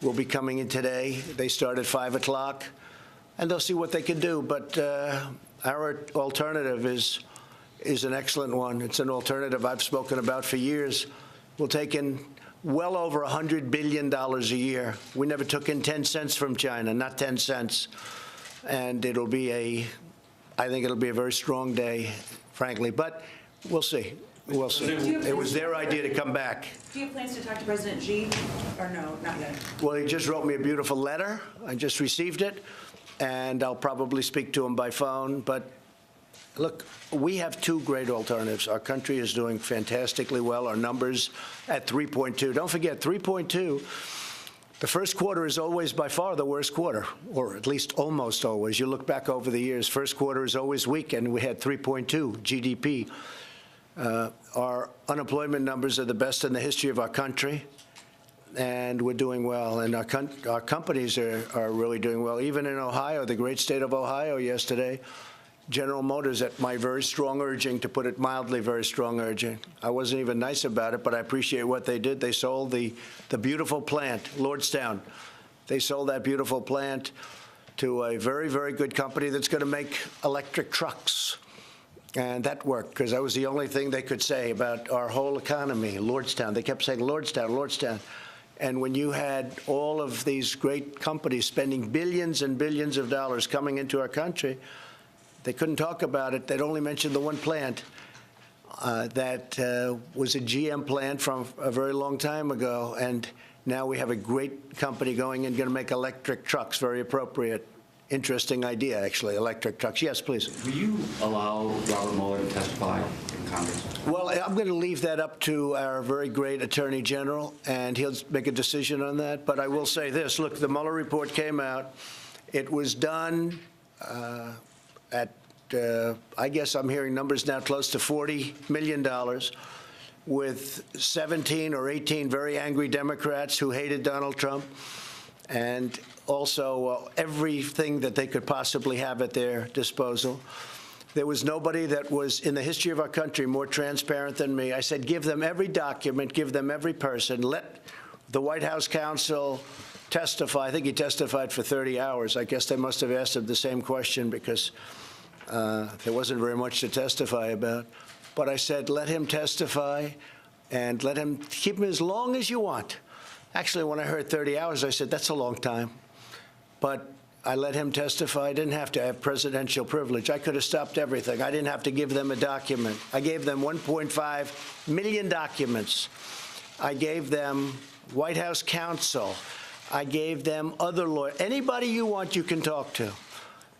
will be coming in today. They start at 5 o'clock, and they'll see what they can do. But our alternative is an excellent one. It's an alternative I've spoken about for years. We'll take in well over $100 billion a year. We never took in 10 cents from China, not 10 cents. And I think it'll be a very strong day, frankly. But we'll see. We'll see. It was their idea to come back. Do you have plans to talk to President Xi, or no, not yet? Well, he just wrote me a beautiful letter. I just received it, and I'll probably speak to him by phone. But look, we have two great alternatives. Our country is doing fantastically well. Our numbers at 3.2. Don't forget, 3.2. The first quarter is always by far the worst quarter, or at least almost always. You look back over the years, first quarter is always weak, and we had 3.2 GDP. Our unemployment numbers are the best in the history of our country, and we're doing well. And our companies are really doing well. Even in Ohio, the great state of Ohio yesterday, General Motors, at my very strong urging, to put it mildly, very strong urging. I wasn't even nice about it, but I appreciate what they did. They sold the beautiful plant, Lordstown. They sold that beautiful plant to a very, very good company that's going to make electric trucks. And that worked, because that was the only thing they could say about our whole economy, Lordstown. They kept saying, Lordstown, Lordstown. And when you had all of these great companies spending billions and billions of dollars coming into our country, they couldn't talk about it. They'd only mention the one plant that was a GM plant from a very long time ago. And now we have a great company going and going to make electric trucks, very appropriate. Interesting idea, actually, electric trucks. Yes, please. Will you allow Robert Mueller to testify in Congress? Well, I'm going to leave that up to our very great Attorney General, and he'll make a decision on that. But I will say this. Look, the Mueller report came out. It was done at, I guess I'm hearing numbers now close to $40 million, with 17 or 18 very angry Democrats who hated Donald Trump, and also everything that they could possibly have at their disposal. There was nobody that was in the history of our country more transparent than me. I said, give them every document, give them every person, let the White House counsel testify. I think he testified for 30 hours. I guess they must have asked him the same question, because there wasn't very much to testify about. But I said, let him testify, and let him keep him as long as you want. Actually, when I heard 30 hours, I said, that's a long time. But I let him testify. I didn't have to have presidential privilege. I could have stopped everything. I didn't have to give them a document. I gave them 1.5 million documents. I gave them White House counsel. I gave them other lawyers. Anybody you want, you can talk to.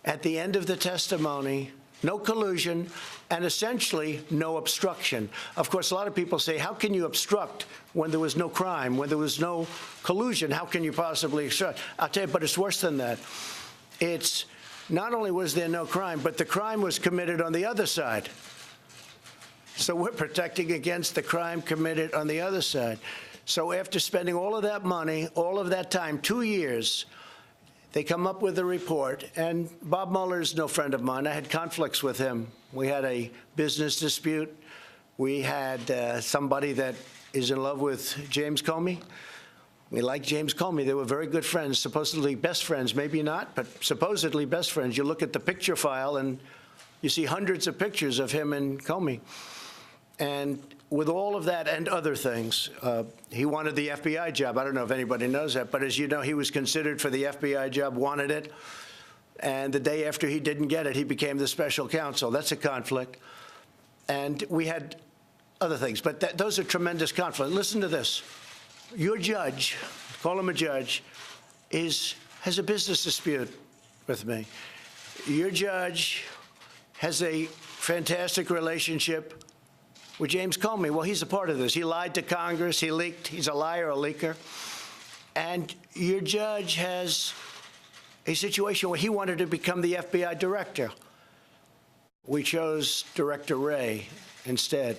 At the end of the testimony, no collusion, and essentially no obstruction. Of course, a lot of people say, how can you obstruct when there was no crime, when there was no collusion? How can you possibly obstruct? I'll tell you, but it's worse than that. It's not only was there no crime, but the crime was committed on the other side. So we're protecting against the crime committed on the other side. So after spending all of that money, all of that time, 2 years, they come up with a report, and Bob Mueller's no friend of mine. I had conflicts with him. We had a business dispute. We had somebody that is in love with James Comey. We like James Comey. They were very good friends, supposedly best friends. Maybe not, but supposedly best friends. You look at the picture file, and you see hundreds of pictures of him and Comey. And with all of that and other things, he wanted the FBI job. I don't know if anybody knows that, but as you know, he was considered for the FBI job, wanted it, and the day after he didn't get it, he became the special counsel. That's a conflict. And we had other things, but those are tremendous conflicts. Listen to this. Your judge, call him a judge, has a business dispute with me. Your judge has a fantastic relationship with James Comey. Well, he's a part of this. He lied to Congress. He leaked. He's a liar, a leaker. And your judge has a situation where he wanted to become the FBI director. We chose Director Wray instead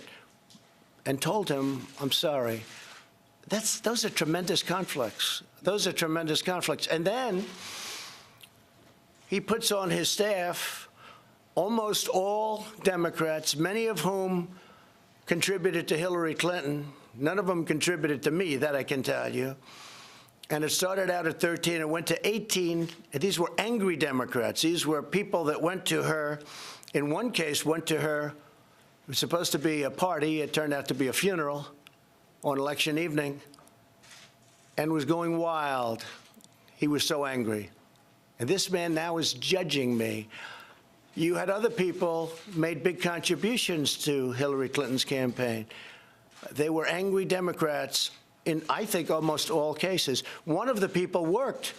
and told him, I'm sorry. Those are tremendous conflicts. Those are tremendous conflicts. And then he puts on his staff almost all Democrats, many of whom contributed to Hillary Clinton. None of them contributed to me, that I can tell you. And it started out at 13, it went to 18. And these were angry Democrats. These were people that went to her, in one case, went to her, it was supposed to be a party, it turned out to be a funeral on election evening, and was going wild. He was so angry. And this man now is judging me. You had other people made big contributions to Hillary Clinton's campaign. They were angry Democrats in, I think, almost all cases. One of the people worked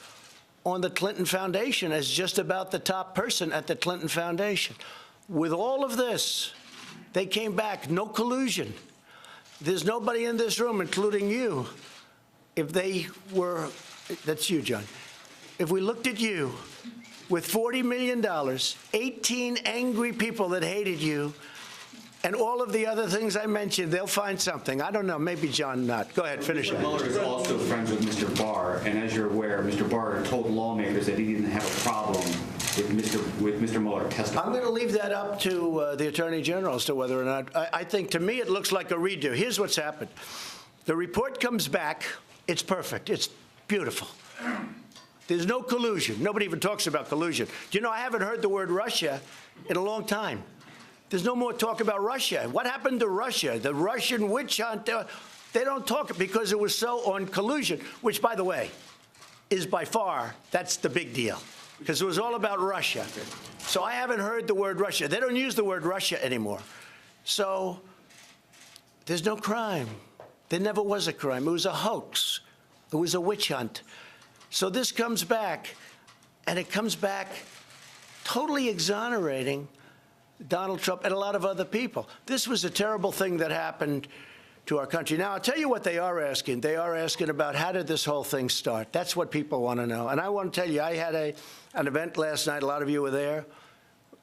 on the Clinton Foundation as just about the top person at the Clinton Foundation. With all of this, they came back, no collusion. There's nobody in this room, including you, if they were, that's you, John. If we looked at you with $40 million, 18 angry people that hated you, and all of the other things I mentioned, they'll find something. I don't know, maybe John not. Go ahead, finish it. Mr. Mueller is also friends with Mr. Barr, and as you're aware, Mr. Barr told lawmakers that he didn't have a problem with Mr. Mueller testifying. I'm going to leave that up to the Attorney General as to whether or not. I think, to me, it looks like a redo. Here's what's happened. The report comes back. It's perfect. It's beautiful. There's no collusion. Nobody even talks about collusion. Do you know, I haven't heard the word Russia in a long time. There's no more talk about Russia. What happened to Russia? The Russian witch hunt, they don't talk because it was so on collusion, which, by the way, is by far, that's the big deal, because it was all about Russia. So I haven't heard the word Russia. They don't use the word Russia anymore. So there's no crime. There never was a crime. It was a hoax. It was a witch hunt. So this comes back, and it comes back totally exonerating Donald Trump and a lot of other people. This was a terrible thing that happened to our country. Now, I'll tell you what they are asking. They are asking about how did this whole thing start. That's what people want to know. And I want to tell you, I had an event last night. A lot of you were there.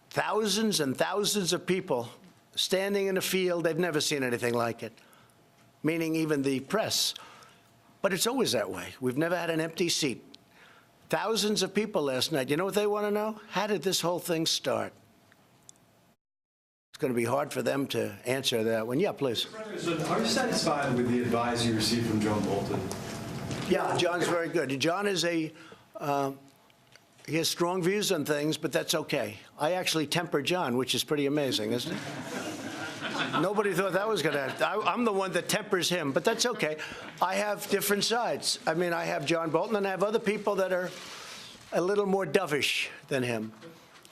Thousands and thousands of people standing in a field. They've never seen anything like it, meaning even the press. But it's always that way. We've never had an empty seat. Thousands of people last night. You know what they want to know? How did this whole thing start? It's going to be hard for them to answer that one. Yeah, please. President, are you satisfied with the advice you received from John Bolton? Yeah, John's very good. John is he has strong views on things, but that's okay. I actually temper John, which is pretty amazing, isn't it? Nobody thought that was going to happen. I'm the one that tempers him, but that's okay. I have different sides. I mean, I have John Bolton, and I have other people that are a little more dovish than him.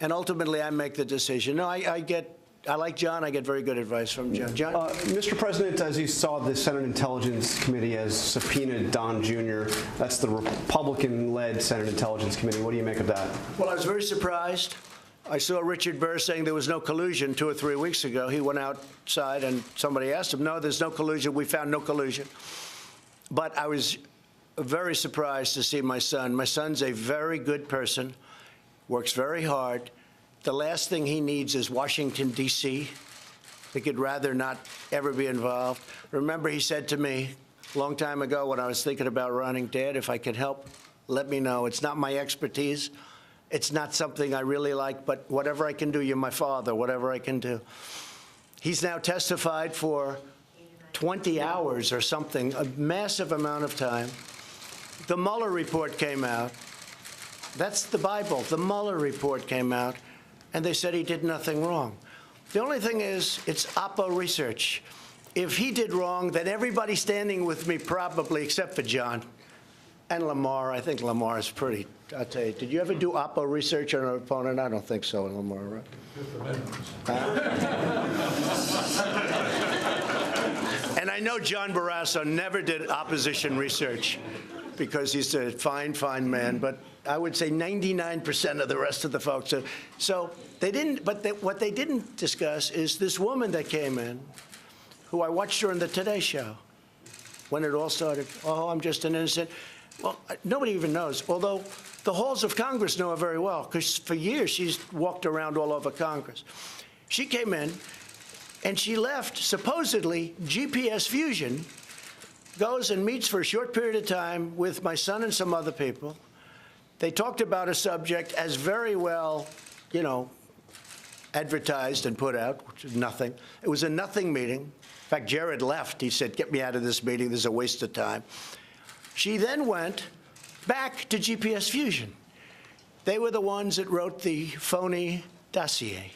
And ultimately, I make the decision. No, I like John. I get very good advice from John. John? Mr. President, as you saw, the Senate Intelligence Committee has subpoenaed Don Jr. That's the Republican-led Senate Intelligence Committee. What do you make of that? Well, I was very surprised. I saw Richard Burr saying there was no collusion 2 or 3 weeks ago. He went outside and somebody asked him, no, there's no collusion. We found no collusion. But I was very surprised to see my son. My son's a very good person, works very hard. The last thing he needs is Washington, D.C. I think he'd rather not ever be involved. Remember, he said to me a long time ago when I was thinking about running, Dad, if I could help, let me know. It's not my expertise. It's not something I really like, but whatever I can do, you're my father, whatever I can do. He's now testified for 20 hours or something, a massive amount of time. The Mueller report came out. That's the Bible. The Mueller report came out, and they said he did nothing wrong. The only thing is, it's Oppo research. If he did wrong, then everybody standing with me probably, except for John and Lamar. I think Lamar is pretty, I'll tell you. Did you ever do Oppo research on an opponent? I don't think so, Lamar, right? And I know John Barrasso never did opposition research because he's a fine, fine man. But I would say 99% of the rest of the folks. So they didn't, but what they didn't discuss is this woman that came in, who I watched her on the Today Show when it all started. Oh, I'm just an innocent. Well, nobody even knows, although the halls of Congress know her very well, because for years she's walked around all over Congress. She came in, and she left, supposedly, GPS Fusion, goes and meets for a short period of time with my son and some other people. They talked about a subject as very well, you know, advertised and put out, which is nothing. It was a nothing meeting. In fact, Jared left. He said, get me out of this meeting. This is a waste of time. She then went back to GPS Fusion. They were the ones that wrote the phony dossier.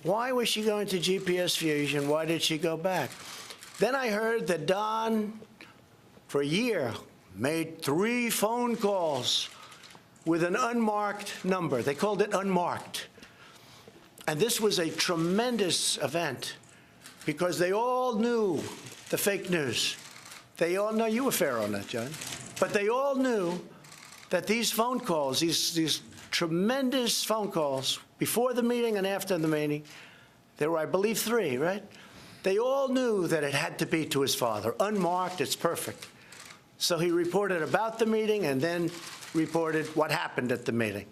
Why was she going to GPS Fusion? Why did she go back? Then I heard that Don, for a year, made 3 phone calls with an unmarked number. They called it unmarked. And this was a tremendous event because they all knew the fake news. They all know, you were fair on that, John, but they all knew that these phone calls, these tremendous phone calls before the meeting and after the meeting, there were, I believe, 3, right? They all knew that it had to be to his father. Unmarked, it's perfect. So he reported about the meeting and then reported what happened at the meeting.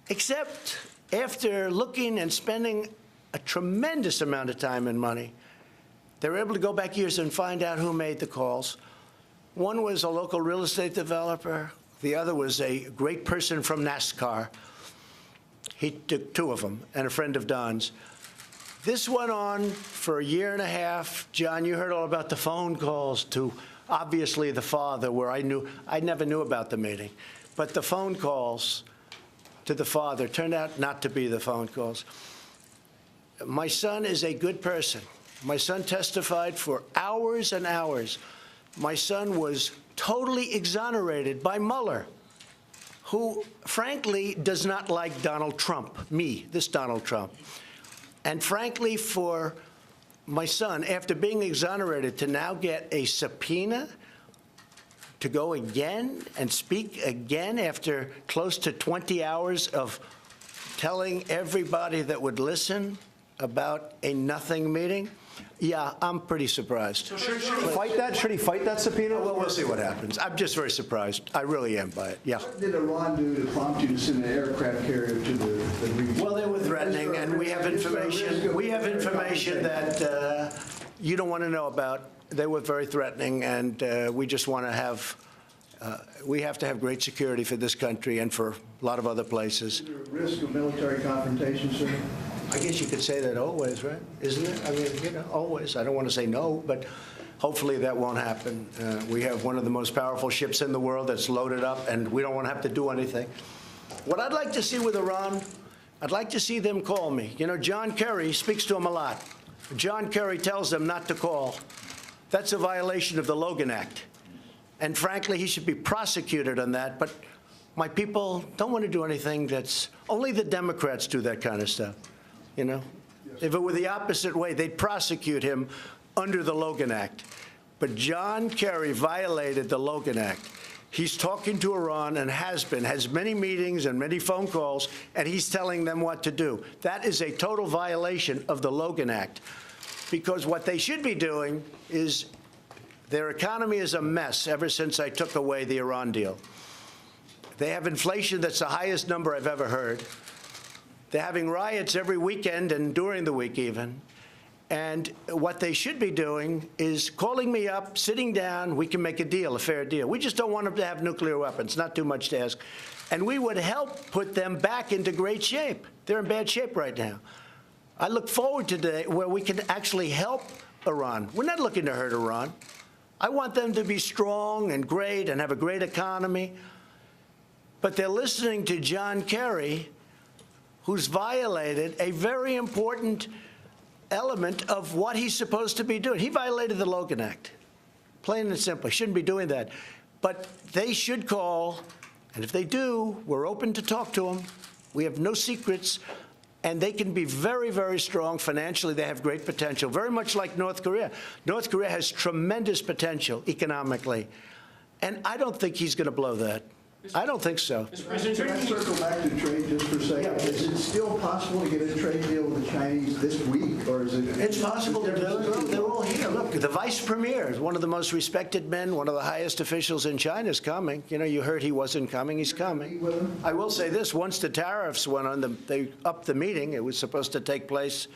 Except after looking and spending a tremendous amount of time and money, they were able to go back years and find out who made the calls. One was a local real estate developer. The other was a great person from NASCAR. He took 2 of them, and a friend of Don's. This went on for a year and a half. John, you heard all about the phone calls to, obviously, the father, where I never knew about the meeting. But the phone calls to the father turned out not to be the phone calls. My son is a good person. My son testified for hours and hours. My son was totally exonerated by Mueller, who, frankly, does not like Donald Trump, this Donald Trump. And frankly, for my son, after being exonerated, to now get a subpoena to go again and speak again after close to 20 hours of telling everybody that would listen about a nothing meeting, yeah, I'm pretty surprised. So should he fight that? Should he fight that subpoena? Well, we'll see what happens. I'm just very surprised. I really am by it, yeah. What did Iran do to prompt you to send an aircraft carrier to the region? Well, they were threatening, and we have information. We have information that you don't want to know about. They were very threatening, and we just want to have. We have to have great security for this country and for a lot of other places. Is there a risk of military confrontation, sir? I guess you could say that always, right? Isn't it? I mean, you know, always. I don't want to say no, but hopefully that won't happen. We have one of the most powerful ships in the world that's loaded up, and we don't want to have to do anything. What I'd like to see with Iran, I'd like to see them call me. You know, John Kerry speaks to them a lot. John Kerry tells them not to call. That's a violation of the Logan Act. And frankly, he should be prosecuted on that. But my people don't want to do anything that's, only the Democrats do that kind of stuff, you know? If it were the opposite way, they'd prosecute him under the Logan Act. But John Kerry violated the Logan Act. He's talking to Iran and has many meetings and many phone calls, and he's telling them what to do. That is a total violation of the Logan Act, because what they should be doing is, their economy is a mess ever since I took away the Iran deal. They have inflation that's the highest number I've ever heard. They're having riots every weekend and during the week even. And what they should be doing is calling me up, sitting down, we can make a deal, a fair deal. We just don't want them to have nuclear weapons, not too much to ask. And we would help put them back into great shape. They're in bad shape right now. I look forward to the day where we can actually help Iran. We're not looking to hurt Iran. I want them to be strong and great and have a great economy. But they're listening to John Kerry, who's violated a very important element of what he's supposed to be doing. He violated the Logan Act, plain and simple. He shouldn't be doing that. But they should call, and if they do, we're open to talk to them. We have no secrets. And they can be very, very strong financially. They have great potential, very much like North Korea. North Korea has tremendous potential economically. And I don't think he's going to blow that. I don't think so. Can I circle back to trade just for a second? Yeah. Is it still possible to get a trade deal with the Chinese this week, or is it? It's possible to do it. They're all here. Look, the vice premier is one of the most respected men, one of the highest officials in China is coming. You know, you heard he wasn't coming. He's coming. I will say this. Once the tariffs went on, they upped the meeting. It was supposed to take place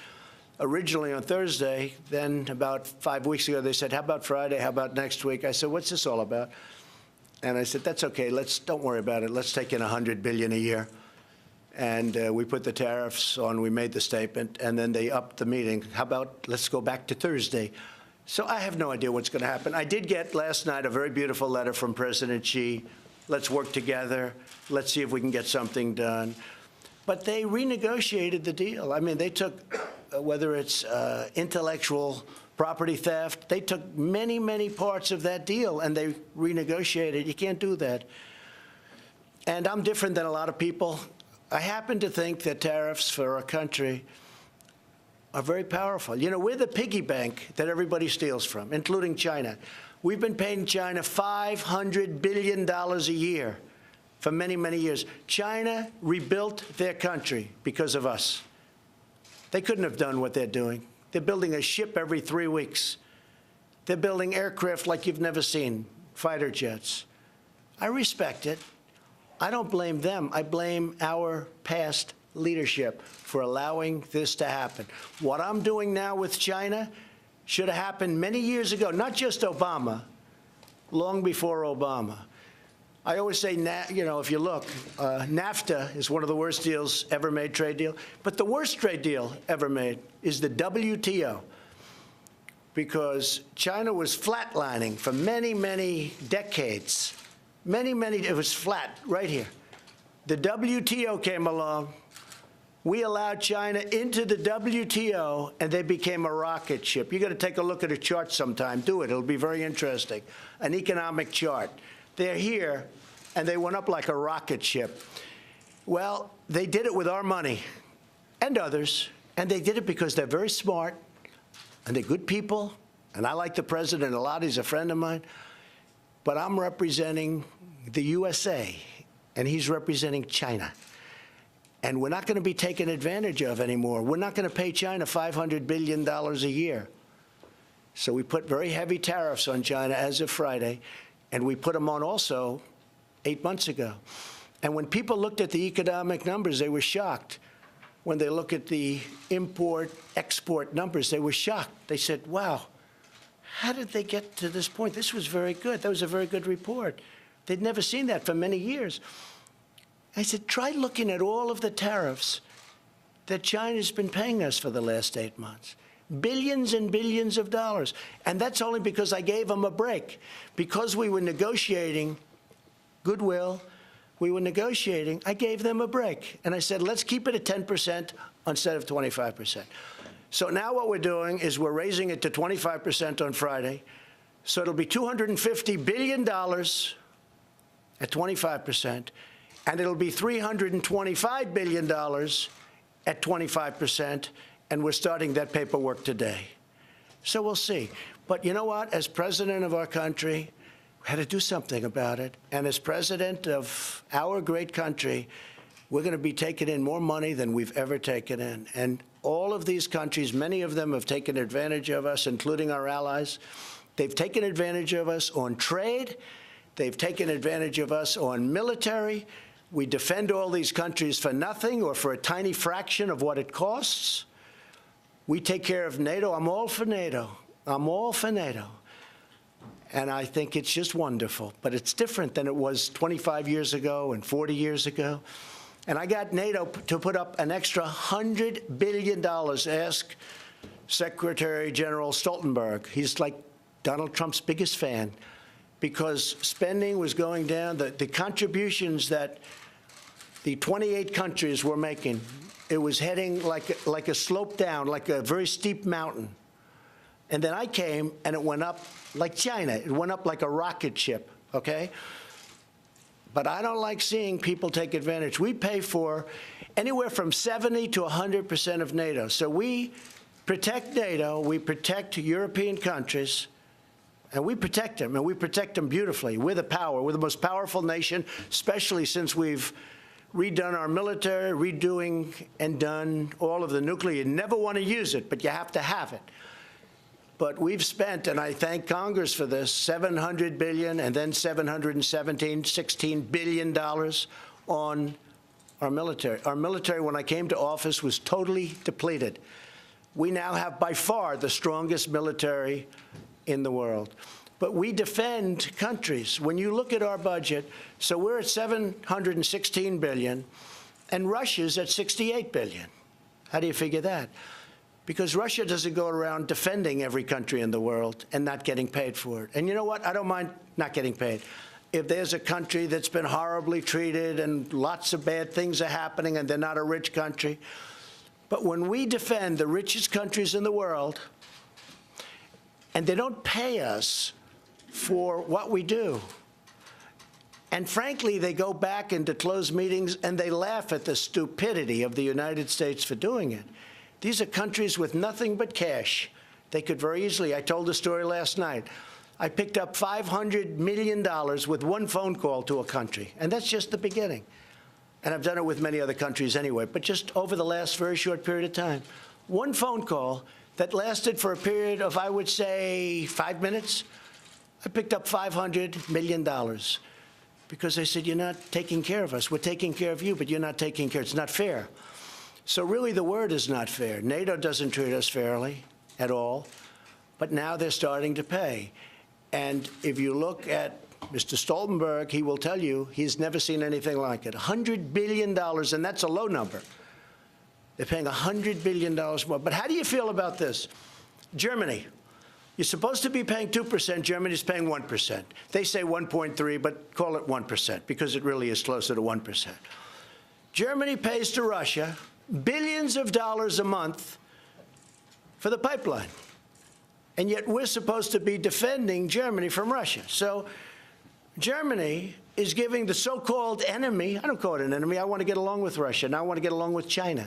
originally on Thursday. Then about 5 weeks ago, they said, how about Friday? How about next week? I said, what's this all about? And I said, that's okay. Don't worry about it. Let's take in $100 billion a year. And we put the tariffs on. We made the statement. And then they upped the meeting. How about let's go back to Thursday? So I have no idea what's going to happen. I did get last night a very beautiful letter from President Xi let's work together, let's see if we can get something done. But they renegotiated the deal. I mean, they took, whether it's intellectual property theft, they took many, many parts of that deal and they renegotiated. You can't do that. And I'm different than a lot of people. I happen to think that tariffs for our country are very powerful. You know, we're the piggy bank that everybody steals from, including China. We've been paying China $500 billion a year for many, many years. China rebuilt their country because of us. They couldn't have done what they're doing. They're building a ship every 3 weeks. They're building aircraft like you've never seen, fighter jets. I respect it. I don't blame them. I blame our past leadership for allowing this to happen. What I'm doing now with China should have happened many years ago, not just Obama, long before Obama. I always say, you know, if you look, NAFTA is one of the worst deals ever made, trade deal. But the worst trade deal ever made is the WTO, because China was flatlining for many, many decades. It was flat right here. The WTO came along. We allowed China into the WTO, and they became a rocket ship. You got to take a look at a chart sometime. Do it. It'll be very interesting. An economic chart. They're here, and they went up like a rocket ship. Well, they did it with our money and others, and they did it because they're very smart, and they're good people, and I like the president a lot. He's a friend of mine. But I'm representing the USA, and he's representing China. And we're not going to be taken advantage of anymore. We're not going to pay China $500 billion a year. So we put very heavy tariffs on China as of Friday, and we put them on also 8 months ago. And when people looked at the economic numbers, they were shocked. When they look at the import-export numbers, they were shocked. They said, wow, how did they get to this point? This was very good. That was a very good report. They'd never seen that for many years. I said, try looking at all of the tariffs that China's been paying us for the last 8 months. Billions and billions of dollars. And that's only because I gave them a break. Because we were negotiating goodwill, we were negotiating, I gave them a break. And I said, let's keep it at 10% instead of 25%. So now what we're doing is we're raising it to 25% on Friday. So it'll be $250 billion at 25%, and it'll be $325 billion at 25%, and we're starting that paperwork today. So we'll see. But you know what? As president of our country, we had to do something about it. And as president of our great country, we're going to be taking in more money than we've ever taken in. And all of these countries, many of them have taken advantage of us, including our allies. They've taken advantage of us on trade. They've taken advantage of us on military. We defend all these countries for nothing or for a tiny fraction of what it costs. We take care of NATO. I'm all for NATO. I'm all for NATO. And I think it's just wonderful. But it's different than it was 25 years ago and 40 years ago. And I got NATO to put up an extra $100 billion. Ask Secretary General Stoltenberg. He's like Donald Trump's biggest fan, because spending was going down. The contributions that the 28 countries were making, it was heading like a slope down, like a very steep mountain. And then I came, and it went up like China. It went up like a rocket ship, okay? But I don't like seeing people take advantage. We pay for anywhere from 70 to 100% of NATO. So we protect NATO, we protect European countries, and we protect them, and we protect them beautifully. We're the power. We're the most powerful nation, especially since we've redone our military, redoing and done all of the nuclear. You never want to use it, but you have to have it. But we've spent, and I thank Congress for this, $700 billion and then $16 billion on our military. Our military, when I came to office, was totally depleted. We now have by far the strongest military in the world. But we defend countries. When you look at our budget, so we're at $716 billion, and Russia's at $68 billion. How do you figure that? Because Russia doesn't go around defending every country in the world and not getting paid for it. And you know what? I don't mind not getting paid. if there's a country that's been horribly treated and lots of bad things are happening and they're not a rich country. But when we defend the richest countries in the world, and they don't pay us for what we do, and frankly, they go back into closed meetings and they laugh at the stupidity of the United States for doing it. These are countries with nothing but cash. They could very easily, I told the story last night, I picked up $500 million with one phone call to a country, and that's just the beginning. And I've done it with many other countries anyway, but just over the last very short period of time. One phone call that lasted for a period of, I would say, 5 minutes. I picked up $500 million because they said, you're not taking care of us. We're taking care of you, but you're not taking care. It's not fair. So really the word is not fair. NATO doesn't treat us fairly at all, but now they're starting to pay. And if you look at Mr. Stoltenberg, he will tell you he's never seen anything like it. $100 billion, and that's a low number. They're paying $100 billion more. But how do you feel about this? Germany. You're supposed to be paying 2%. Germany's paying 1%. They say 1.3, but call it 1% because it really is closer to 1%. Germany pays to Russia billions of dollars a month for the pipeline. And yet we're supposed to be defending Germany from Russia. So Germany is giving the so-called enemy, I don't call it an enemy, I want to get along with Russia, and I want to get along with China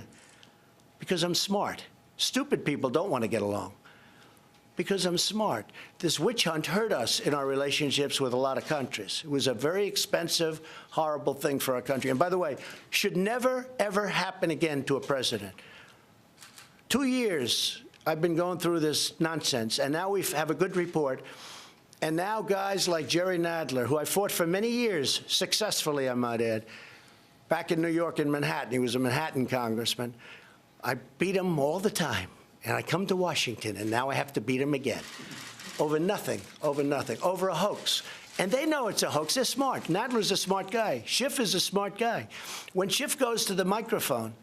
because I'm smart. Stupid people don't want to get along because I'm smart. This witch hunt hurt us in our relationships with a lot of countries. It was a very expensive, horrible thing for our country. And by the way, should never, ever happen again to a president. 2 years I've been going through this nonsense, and now we have a good report. And now guys like Jerry Nadler, who I fought for many years, successfully, I might add, back in New York in Manhattan. He was a Manhattan congressman. I beat him all the time. And I come to Washington, and now I have to beat him again. Over nothing, over a hoax. And they know it's a hoax. They're smart. Nadler's a smart guy. Schiff is a smart guy. When Schiff goes to the microphone,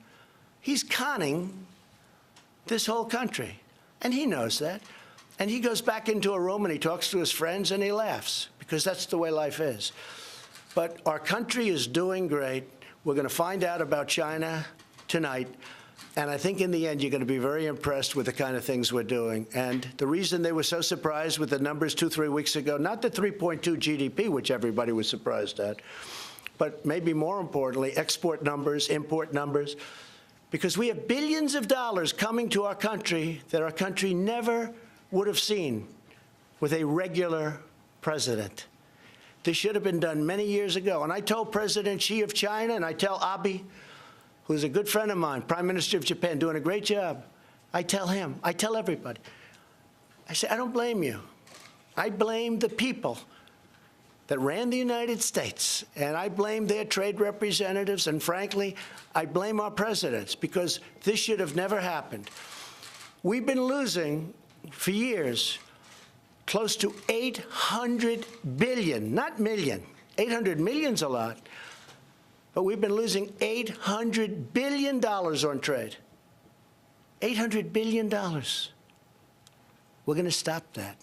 he's conning this whole country. And he knows that. And he goes back into a room and he talks to his friends and he laughs because that's the way life is. But our country is doing great. We're going to find out about China tonight. And I think in the end, you're going to be very impressed with the kind of things we're doing. And the reason they were so surprised with the numbers 2-3 weeks ago, not the 3.2 GDP, which everybody was surprised at, but maybe more importantly, export numbers, import numbers, because we have billions of dollars coming to our country that our country never would have seen with a regular president. This should have been done many years ago. And I told President Xi of China, and I tell Abe, who's a good friend of mine, Prime Minister of Japan, doing a great job. I tell him, I tell everybody. I say, I don't blame you. I blame the people that ran the United States, and I blame their trade representatives, and frankly, I blame our presidents, because this should have never happened. We've been losing, for years, close to 800 billion, not million. 800 million's a lot. But we've been losing $800 billion on trade. $800 billion. We're going to stop that.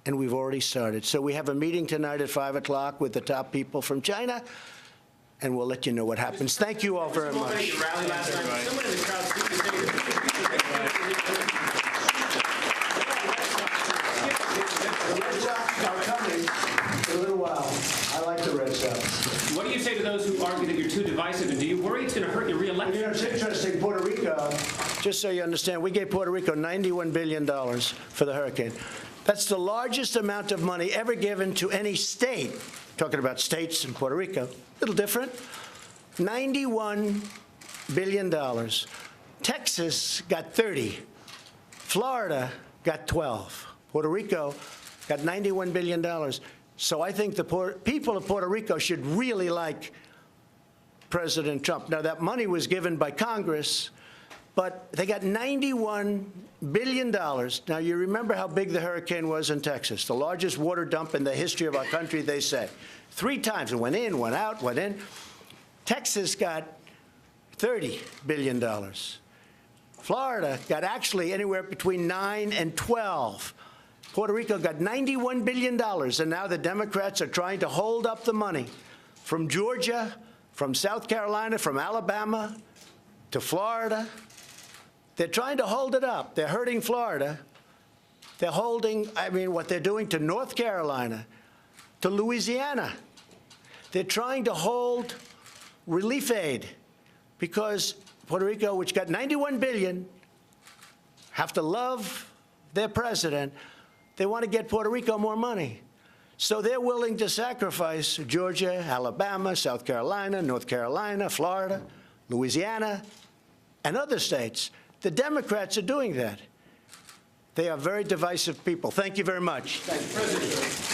And we've already started. So we have a meeting tonight at 5 o'clock with the top people from China, and we'll let you know what happens. Thank you all very much. Are coming in a little while. I like the Red Sox. What do you say to those who argue that you're too divisive, and do you worry it's going to hurt your re-election? You know, it's interesting, Puerto Rico, just so you understand, we gave Puerto Rico $91 billion for the hurricane. That's the largest amount of money ever given to any state. Talking about states in Puerto Rico, a little different. $91 billion. Texas got 30. Florida got 12. Puerto Rico got $91 billion. So I think the people of Puerto Rico should really like President Trump. Now, that money was given by Congress, but they got $91 billion. Now, you remember how big the hurricane was in Texas, the largest water dump in the history of our country, they say. 3 times. It went in, went out, went in. Texas got $30 billion. Florida got actually anywhere between 9 and 12. Puerto Rico got $91 billion, and now the Democrats are trying to hold up the money from Georgia, from South Carolina, from Alabama to Florida. They're trying to hold it up. They're hurting Florida. They're holding, what they're doing to North Carolina, to Louisiana. They're trying to hold relief aid because Puerto Rico, which got $91 billion, have to love their president. They want to get Puerto Rico more money. So they're willing to sacrifice Georgia, Alabama, South Carolina, North Carolina, Florida, Louisiana, and other states. The Democrats are doing that. They are very divisive people. Thank you very much. President.